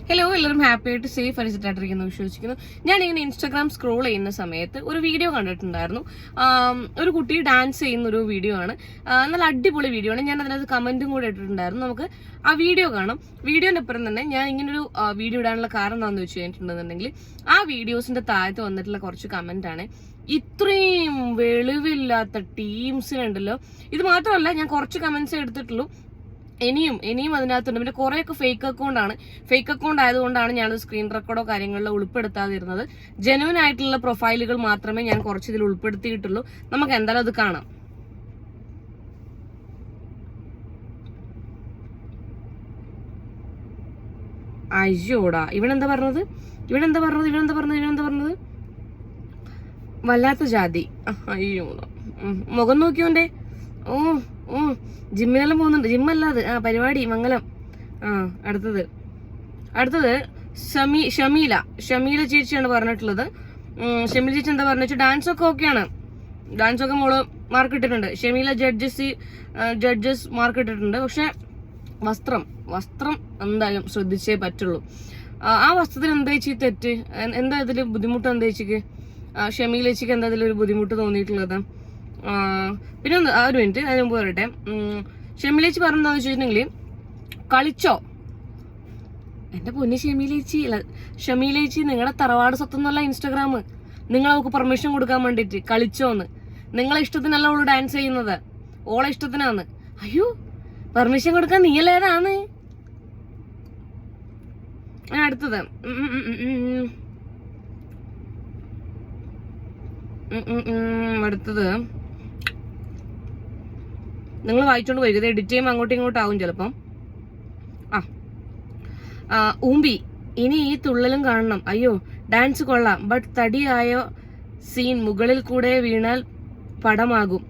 Hello, എല്ലാവരും happy ആയിട്ട് safe ആയിട്ടിരിക്കുന്നു വിശ്വസിക്കുന്നു. ഞാനിങ്ങനെ ഇൻസ്റ്റാഗ്രാം സ്ക്രോൾ ചെയ്യുന്ന സമയത്ത് ഒരു വീഡിയോ കണ്ടിട്ടുണ്ടായിരുന്നു. ഒരു കുട്ടി ഡാൻസ് ചെയ്യുന്ന ഒരു വീഡിയോ ആണ്. നല്ല അടിപൊളി വീഡിയോ ആണ്. ഞാൻ അതിനകത്ത് കമന്റും കൂടെ ഇട്ടിട്ടുണ്ടായിരുന്നു. നമുക്ക് ആ വീഡിയോ കാണാം. വീഡിയോന്റെ ഒപ്പം തന്നെ ഞാൻ ഇങ്ങനൊരു വീഡിയോ ഇടാനുള്ള കാരണം എന്താണെന്ന് വെച്ച് കഴിഞ്ഞിട്ടുണ്ടെന്നുണ്ടെങ്കിൽ ആ വീഡിയോസിന്റെ താഴത്ത് വന്നിട്ടുള്ള കുറച്ച് കമന്റ് ആണ്. ഇത്രയും വെളിവില്ലാത്ത ടീംസിനുണ്ടല്ലോ. ഇത് മാത്രമല്ല, ഞാൻ കുറച്ച് കമന്റ്സ് എടുത്തിട്ടുള്ളൂ. ഇനിയും അതിനകത്തുണ്ട്. പിന്നെ കുറെയൊക്കെ ഫേക്ക് അക്കൗണ്ട് ആയതുകൊണ്ടാണ് ഞാൻ സ്ക്രീൻ റെക്കോർഡോ കാര്യങ്ങളിലോ ഉൾപ്പെടുത്താതിരുന്നത്. ജെന്യുവൻ ആയിട്ടുള്ള പ്രൊഫൈലുകൾ മാത്രമേ ഞാൻ കുറച്ചിതിൽ ഉൾപ്പെടുത്തിയിട്ടുള്ളൂ. നമുക്ക് എന്തായാലും അത് കാണാം. അയ്യോടാ, ഇവനെന്താ പറഞ്ഞത് വല്ലാത്ത ജാതി. അയ്യോ, മുഖം നോക്കിയോന്റെ. ഓ ജിമ്മിനെല്ലാം പോകുന്നുണ്ട്. ജിമ്മല്ലാതെ പരിപാടി മംഗലം. അടുത്തത് ഷമീല ചേച്ചിയാണ് പറഞ്ഞിട്ടുള്ളത്. ഷമീല ചേച്ചി എന്താ പറഞ്ഞു? ഡാൻസ് ഒക്കെ ഓക്കെയാണ്. ഡാൻസ് ഒക്കെ മോള് മാർക്ക് ഇട്ടിട്ടുണ്ട്. ഷമീല ജഡ്ജസ് മാർക്ക് ഇട്ടിട്ടുണ്ട്. പക്ഷെ വസ്ത്രം എന്തായാലും ശ്രദ്ധിച്ചേ പറ്റുള്ളൂ. ആ വസ്ത്രത്തിന് എന്താ ചേച്ചി തെറ്റ്? എന്താ ഇതില് ബുദ്ധിമുട്ട്? എന്താ ചേച്ചിക്ക്? ഷമീല ചേച്ചിക്ക് എന്താ ഇതിലൊരു ബുദ്ധിമുട്ട് തോന്നിയിട്ടുള്ളത്? പിന്നെ ഒരു മിനിറ്റ്, അതിന് മുമ്പ് പറയട്ടെ. ഷമീലേച്ചി പറഞ്ഞെന്താന്ന് വെച്ചിട്ടുണ്ടെങ്കിൽ, കളിച്ചോ. എന്റെ പൊന്നി ഷമീലേച്ചി നിങ്ങളുടെ തറവാട് സ്വത്തൊന്നല്ല ഇൻസ്റ്റാഗ്രാം. നിങ്ങൾ അവൾക്ക് പെർമിഷൻ കൊടുക്കാൻ വേണ്ടിട്ട് കളിച്ചോന്ന്. നിങ്ങളെ ഇഷ്ടത്തിനല്ല അവള് ഡാൻസ് ചെയ്യുന്നത്, ഓളെ ഇഷ്ടത്തിനാന്ന്. അയ്യോ, പെർമിഷൻ കൊടുക്കാൻ നീയല്ലേതാണ്. അടുത്തത് നിങ്ങൾ വായിച്ചോണ്ട് പോയി. ഇത് എഡിറ്റ് ചെയ്യുമ്പോൾ അങ്ങോട്ടും ഇങ്ങോട്ടും ആവും ചിലപ്പം. ഊമ്പി ഇനി ഈ തുള്ളലും കാണണം. അയ്യോ, ഡാൻസ് കൊള്ളാം, ബട്ട് തടിയായ സീൻ മുകളിൽ കൂടെ വീണാൽ പടമാകും.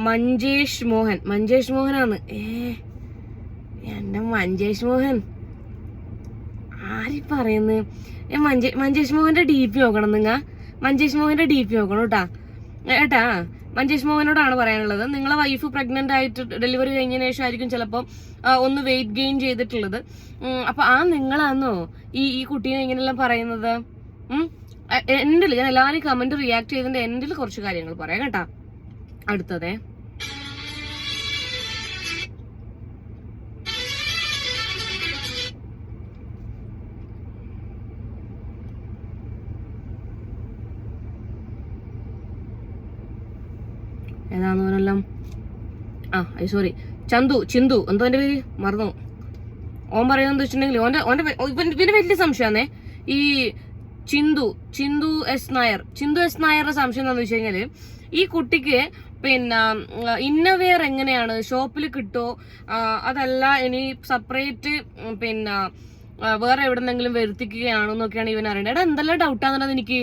മഞ്ചേഷ് മോഹനാണ്. എന്റെ മഞ്ചേഷ് മോഹൻ ആരി പറയുന്നത്? മഞ്ചേഷ് മോഹന്റെ DP നോക്കണം. മഞ്ചേഷ് മോഹന്റെ DP നോക്കണം ഏട്ടാ. മഞ്ചേഷ് മോഹനോടാണ് പറയാനുള്ളത്. നിങ്ങളെ വൈഫ് പ്രഗ്നന്റ് ആയിട്ട് ഡെലിവറി കഴിഞ്ഞതിന് ശേഷം ആയിരിക്കും ചിലപ്പോൾ ഒന്ന് വെയിറ്റ് ഗെയിൻ ചെയ്തിട്ടുള്ളത്. അപ്പൊ നിങ്ങളാന്നോ ഈ കുട്ടീനെ ഇങ്ങനെല്ലാം പറയുന്നത്? എൻഡിൽ ഞാൻ എല്ലാവരും കമന്റ് റിയാക്ട് ചെയ്തതിന്റെ എൻഡിൽ കുറച്ച് കാര്യങ്ങൾ പറയാം കേട്ടാ. അടുത്തതേ ഏതാന്ന് പറഞ്ഞെല്ലാം സോറി, ചിന്തു എന്തോ എന്റെ പേര് മറന്നു. ഓൻ പറയുന്നത് വെച്ചിട്ടുണ്ടെങ്കിൽ ഓന്റെ വലിയ സംശയമാണേ ഈ ചിന്തു എസ് നായരുടെ സംശയം എന്താന്ന് വെച്ച് കഴിഞ്ഞാല്, ഈ കുട്ടിക്ക് പിന്നെ ഇന്നവെയർ എങ്ങനെയാണ് ഷോപ്പിൽ കിട്ടോ, അതല്ല ഇനി സെപ്പറേറ്റ് പിന്നെ വേറെ എവിടെന്നെങ്കിലും വരുത്തിക്കുകയാണെന്നൊക്കെയാണ് ഇവൻ അറിയേണ്ടത്. എടാ, എന്തെല്ലാം ഡൗട്ടാന്നുള്ളത് എനിക്ക്.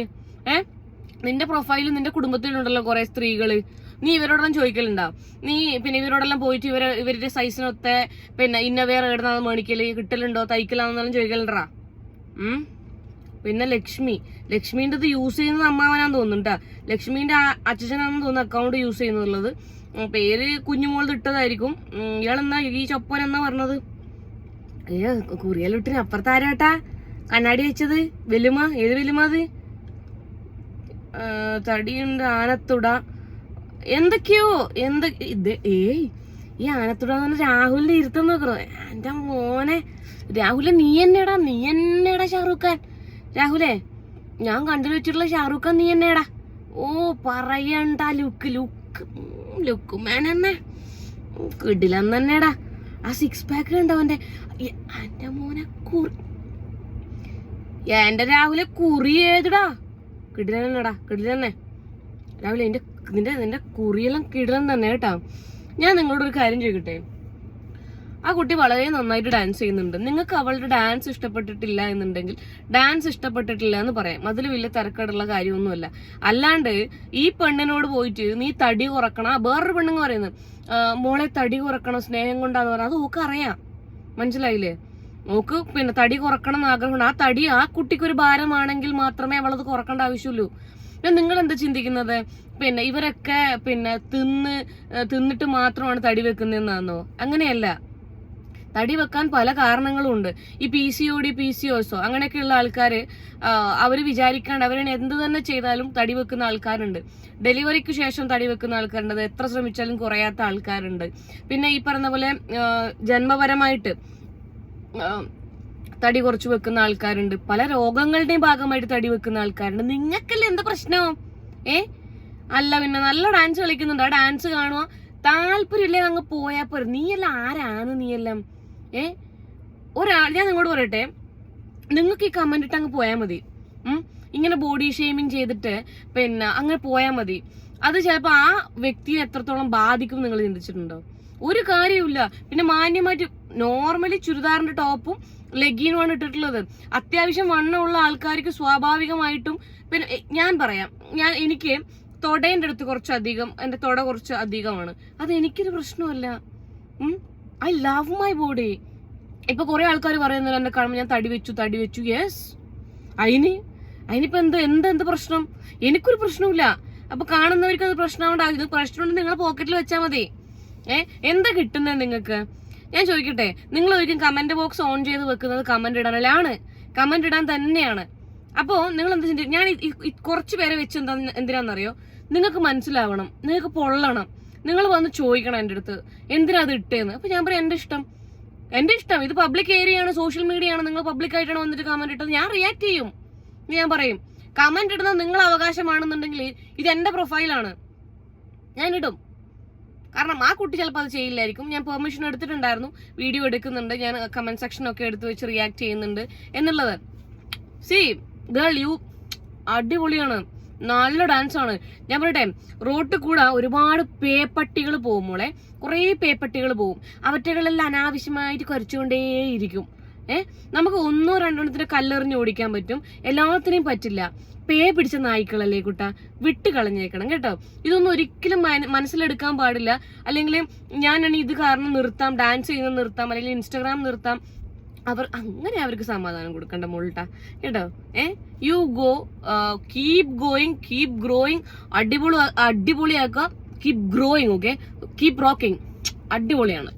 നിന്റെ പ്രൊഫൈലും നിന്റെ കുടുംബത്തിലുണ്ടല്ലോ കുറെ സ്ത്രീകള്. നീ ഇവരോടെല്ലാം ചോദിക്കലുണ്ടാ? നീ പിന്നെ ഇവരോടെല്ലാം പോയിട്ട് ഇവരുടെ സൈസിനൊത്ത പിന്നെ ഇന്നവെയർ എവിടുന്നാന്ന് മേടിക്കല്, കിട്ടലുണ്ടോ, തയ്ക്കലാന്നെല്ലാം ചോദിക്കലുണ്ടാ? പിന്നെ ലക്ഷ്മീന്റെ ഇത് യൂസ് ചെയ്യുന്നത് അമ്മാവനാന്ന് തോന്നുന്നുണ്ടാ. ലക്ഷ്മീന്റെ അച്ഛനാണെന്ന് തോന്നുന്നു അക്കൗണ്ട് യൂസ് ചെയ്യുന്നുള്ളത്. പേര് കുഞ്ഞുമോളത് ഇട്ടതായിരിക്കും. ഇയാളെന്നാ ഈ ചൊപ്പൻ എന്നാ പറഞ്ഞത്? കുറിയലിട്ടിന് അപ്പുറത്താരാട്ടാ കണ്ണാടി വെച്ചത്? വെലുമ? ഏത് വെലുമ അത്? തടിയുണ്ട്, ആനത്തുട, എന്തൊക്കെയോ ഈ ആനത്തുട രാഹുലിന്റെ ഇരുത്തം നോക്കണോ? എന്റെ മോനെ രാഹുലെ, നീ എന്നേടാ ഷാറൂഖ് ഖാൻ. രാഹുലേ, ഞാൻ കണ്ടു വെച്ചിട്ടുള്ള ഷാറൂഖ് ഖാൻ നീ എന്നേടാ. ഓ പറയണ്ട, ലുക്ക് മാൻ തന്നെ കിടിലം തന്നെടാ. ആ 6 പാക്ക് കണ്ടവന്റെ. എന്റെ മോനെ എന്റെ രാഹുലെ കുറി ഏതിടാ, കിടിലന്നെ രാഹുലെ. നിന്റെ കുറിയെല്ലാം കിടിലൻ തന്നെ കേട്ടാ. ഞാൻ നിങ്ങളോട് ഒരു കാര്യം ചോദിക്കട്ടെ. ആ കുട്ടി വളരെ നന്നായിട്ട് ഡാൻസ് ചെയ്യുന്നുണ്ട്. നിങ്ങൾക്ക് അവളുടെ ഡാൻസ് ഇഷ്ടപ്പെട്ടിട്ടില്ല എന്നുണ്ടെങ്കിൽ ഡാൻസ് ഇഷ്ടപ്പെട്ടിട്ടില്ല എന്ന് പറയാം. അതിൽ വലിയ തിരക്കേടുള്ള കാര്യമൊന്നുമല്ല. അല്ലാണ്ട് ഈ പെണ്ണിനോട് പോയിട്ട് നീ തടി കുറക്കണം, വേറൊരു പെണ്ണുങ്ങ് പറയുന്നത് മോളെ തടി കുറക്കണം സ്നേഹം കൊണ്ടാന്ന് പറയാം. അത് ഓക്ക് അറിയാം, മനസ്സിലായില്ലേ? നോക്ക് പിന്നെ തടി കുറക്കണം എന്ന് ആഗ്രഹമുണ്ട്. ആ തടി ആ കുട്ടിക്കൊരു ഭാരമാണെങ്കിൽ മാത്രമേ അവളത് കുറക്കേണ്ട ആവശ്യമുള്ളൂ. നിങ്ങൾ എന്താ ചിന്തിക്കുന്നത്? പിന്നെ ഇവരൊക്കെ പിന്നെ തിന്നിട്ട് മാത്രമാണ് തടി വെക്കുന്നതെന്നാന്നോ? അങ്ങനെയല്ല. തടി വെക്കാൻ പല കാരണങ്ങളും ഉണ്ട്. ഈ PCOD PCOS അങ്ങനെയൊക്കെയുള്ള ആൾക്കാര് അവര് വിചാരിക്കാണ്ട് അവരെ എന്ത് തന്നെ ചെയ്താലും തടി വെക്കുന്ന ആൾക്കാരുണ്ട്. ഡെലിവറിക്ക് ശേഷം തടി വെക്കുന്ന ആൾക്കാരുണ്ട്. അത് എത്ര ശ്രമിച്ചാലും കുറയാത്ത ആൾക്കാരുണ്ട്. പിന്നെ ഈ പറഞ്ഞ പോലെ ജന്മപരമായിട്ട് തടി കുറച്ച് വെക്കുന്ന ആൾക്കാരുണ്ട്. പല രോഗങ്ങളുടെയും ഭാഗമായിട്ട് തടി വെക്കുന്ന ആൾക്കാരുണ്ട്. നിങ്ങൾക്കല്ലേ എന്താ പ്രശ്നം? അല്ല പിന്നെ നല്ല ഡാൻസ് കളിക്കുന്നുണ്ട്, ആ ഡാൻസ് കാണുക, താല്പര്യമില്ലേ അങ്ങ് പോയാ പോരെ. നീയെല്ലാം ആരാണ്? നീയെല്ലാം ഞാൻ നിങ്ങളോട് പറയട്ടെ, നിങ്ങൾക്ക് ഈ കമന്റ് ഇട്ട് അങ്ങ് പോയാൽ മതി. ഇങ്ങനെ ബോഡി ഷെയ്മിങ് ചെയ്തിട്ട് പിന്നെ അങ്ങനെ പോയാൽ മതി. അത് ചിലപ്പോ ആ വ്യക്തിയെ എത്രത്തോളം ബാധിക്കും നിങ്ങൾ ചിന്തിച്ചിട്ടുണ്ടോ? ഒരു കാര്യമില്ല. പിന്നെ മാന്യമായിട്ട് നോർമലി ചുരിദാറിന്റെ ടോപ്പും ലെഗിനുമാണ് ഇട്ടിട്ടുള്ളത്. അത്യാവശ്യം വണ്ണമുള്ള ആൾക്കാർക്ക് സ്വാഭാവികമായിട്ടും പിന്നെ ഞാൻ പറയാം, എനിക്ക് തൊടേന്റെ അടുത്ത് കുറച്ചധികം, എന്റെ തൊട കുറച്ച് അധികമാണ്. അത് എനിക്കൊരു പ്രശ്നമല്ല. I love my body. ഇപ്പൊ കുറെ ആൾക്കാർ പറയുന്നത് എന്നെ കാണുമ്പോൾ ഞാൻ തടി വെച്ചു. യെസ്, അതിനിപ്പോ എന്ത് പ്രശ്നം? എനിക്കൊരു പ്രശ്നമില്ല. അപ്പൊ കാണുന്നവർക്ക് അത് പ്രശ്നമുണ്ടാകും. ഇത് പ്രശ്നമുണ്ട് നിങ്ങളെ പോക്കറ്റിൽ വെച്ചാൽ മതി. എന്താ കിട്ടുന്നത് നിങ്ങൾക്ക്? ഞാൻ ചോദിക്കട്ടെ, നിങ്ങൾ ഒരിക്കലും കമന്റ് ബോക്സ് ഓൺ ചെയ്ത് വെക്കുന്നത് കമന്റ് ഇടാനല്ലാണ്, കമന്റ് ഇടാൻ തന്നെയാണ്. അപ്പോ നിങ്ങൾ എന്ത് ചിന്തിക്കും? ഞാൻ കുറച്ച് പേരെ വെച്ച് എന്തിനാണെന്നറിയോ? നിങ്ങൾക്ക് മനസ്സിലാവണം, നിങ്ങൾക്ക് പൊള്ളണം, നിങ്ങൾ വന്ന് ചോദിക്കണം എൻ്റെ അടുത്ത് എന്തിനാ അത് ഇട്ടേന്ന്. അപ്പൊ ഞാൻ പറയാം എന്റെ ഇഷ്ടം, ഇത് പബ്ലിക് ഏരിയ ആണ്, സോഷ്യൽ മീഡിയ ആണ്, നിങ്ങൾ പബ്ലിക് ആയിട്ടാണ് വന്നിട്ട് കമന്റ് ഇട്ടത്, ഞാൻ റിയാക്ട് ചെയ്യും. ഞാൻ പറയും കമന്റ് ഇടുന്നത് നിങ്ങളെ അവകാശമാണെന്നുണ്ടെങ്കിൽ ഇത് എന്റെ പ്രൊഫൈലാണ്, ഞാൻ ഇടും. കാരണം ആ കുട്ടി ചിലപ്പോൾ അത് ചെയ്യില്ലായിരിക്കും. ഞാൻ പെർമിഷൻ എടുത്തിട്ടുണ്ടായിരുന്നു, വീഡിയോ എടുക്കുന്നുണ്ട്, ഞാൻ കമന്റ് സെക്ഷൻ ഒക്കെ എടുത്ത് വെച്ച് റിയാക്ട് ചെയ്യുന്നുണ്ട് എന്നുള്ളത്. സി ഗേൾ, യു അടിപൊളിയാണ്, നല്ല ഡാൻസ് ആണ്. ഞാൻ പറയട്ടെ, റോട്ടിൽ കൂടെ ഒരുപാട് പേപ്പട്ടികൾ പോകും മോളെ, കുറെ പേപ്പട്ടികൾ പോകും. അവറ്റകളെല്ലാം അനാവശ്യമായിട്ട് കുറച്ചുകൊണ്ടേയിരിക്കും. നമുക്ക് ഒന്നോ രണ്ടെണ്ണത്തിന് കല്ലെറിഞ്ഞ് ഓടിക്കാൻ പറ്റും, എല്ലാത്തിനെയും പറ്റില്ല. പേ പിടിച്ച നായ്ക്കളല്ലേ കുട്ട, വിട്ട് കളഞ്ഞേക്കണം കേട്ടോ. ഇതൊന്നും ഒരിക്കലും മനസ്സിലെടുക്കാൻ പാടില്ല. അല്ലെങ്കിൽ ഞാനാണ് ഇത് കാരണം നിർത്താം, ഡാൻസ് ചെയ്യുന്നത് നിർത്താം, അല്ലെങ്കിൽ ഇൻസ്റ്റാഗ്രാം നിർത്താം. അങ്ങനെ അവർക്ക് സമാധാനം കൊടുക്കണ്ട മോൾട്ട കേട്ടോ. You go, keep going, keep growing, അടിപൊളിയാക്കുക, keep growing, okay, keep rocking, അടിപൊളിയാണ്.